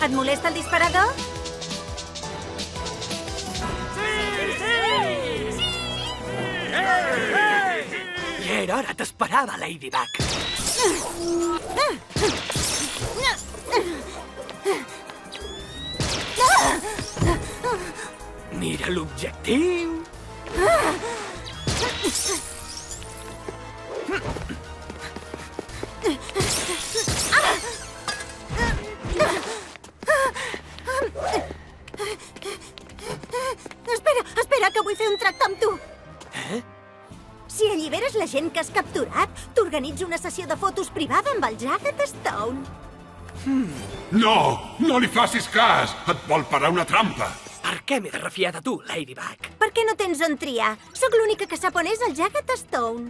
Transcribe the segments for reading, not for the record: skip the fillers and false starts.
Et molesta el disparador? Ja era hora, t'esperava, Ladybug. Mira l'objectiu. Espera, que vull fer un tracte amb tu. Si alliberes la gent que has capturat, t'organitzo una sessió de fotos privada amb el Jagged Stone. No! No li facis cas! Et vol parar una trampa! Per què m'he de refiar de tu, Ladybug? Per què no tens on triar? Sóc l'única que sap on és el Jagged Stone.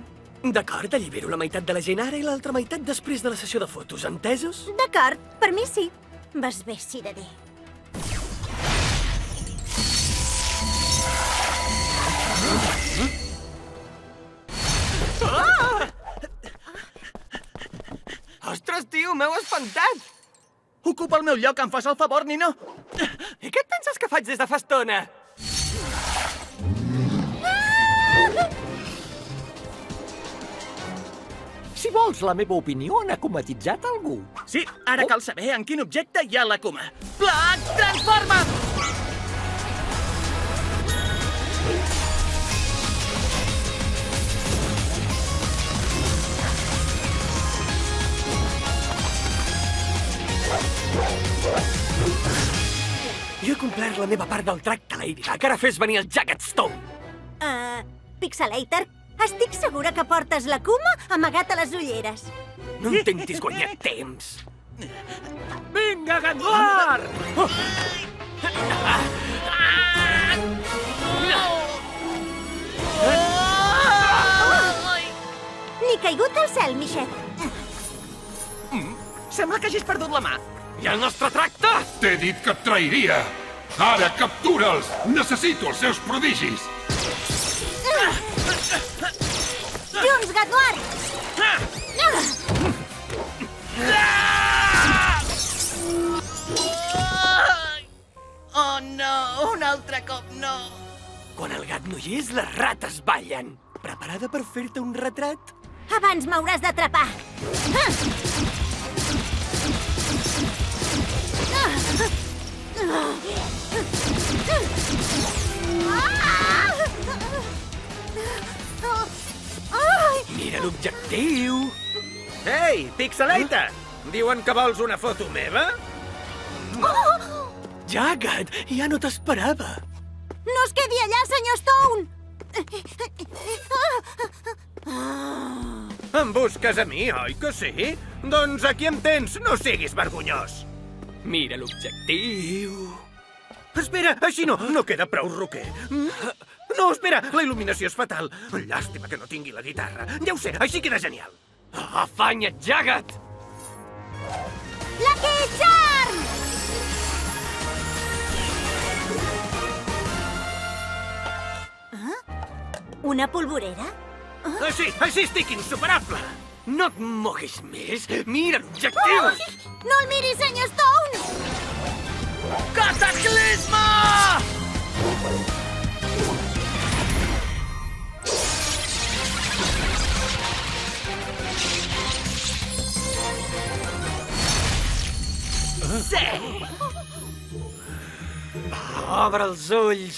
D'acord, allibero la meitat de la gent ara i l'altra meitat després de la sessió de fotos, entesos? D'acord, per mi sí. Vas bé, cirerer. Ostres, tio, m'heu espantat! Ocupa el meu lloc, em fas el favor, Nino? I què et penses que faig des de fa estona? Si vols la meva opinió, han acomatitzat algú. Sí, ara cal saber en quin objecte hi ha la Kuma. Plac, transforma't! Jo he complert la meva part del tracte, Ladybug. Ara fes venir el Jagged Stone. Pixelator, estic segura que portes la Kuma amagat a les ulleres. No intentis guanyar temps. Vinga, Gandlar! Ni caigut al cel, Michelle. Sembla que hagis perdut la mà. I el nostre tracte? T'he dit que et trairia! Ara captura'ls! Necessito els seus prodigis! Junts, Gandlar! Oh, no! Un altre cop no! Quan el gat no hi és, les rates ballen. Preparada per fer-te un retrat? Abans m'hauràs d'atrapar. Mira l'objectiu. Ei, Pixelator! Diuen que vols una foto meva? Jagged, ja no t'esperava. No es quedi allà, senyor Stone! Em busques a mi, oi que sí? Doncs aquí em tens, no siguis vergonyós. Mira l'objectiu. Espera, així no queda prou roquer. No, espera, la il·luminació és fatal. Llàstima que no tingui la guitarra. Ja ho sé, així queda genial. Afanya't, Jagged! Lucky Charm! Una polvorera? Així estic insuperable. No et moguis més. Mira l'objectiu. No el miris, senyor Stone! Cataclisme! Sí! Obre els ulls.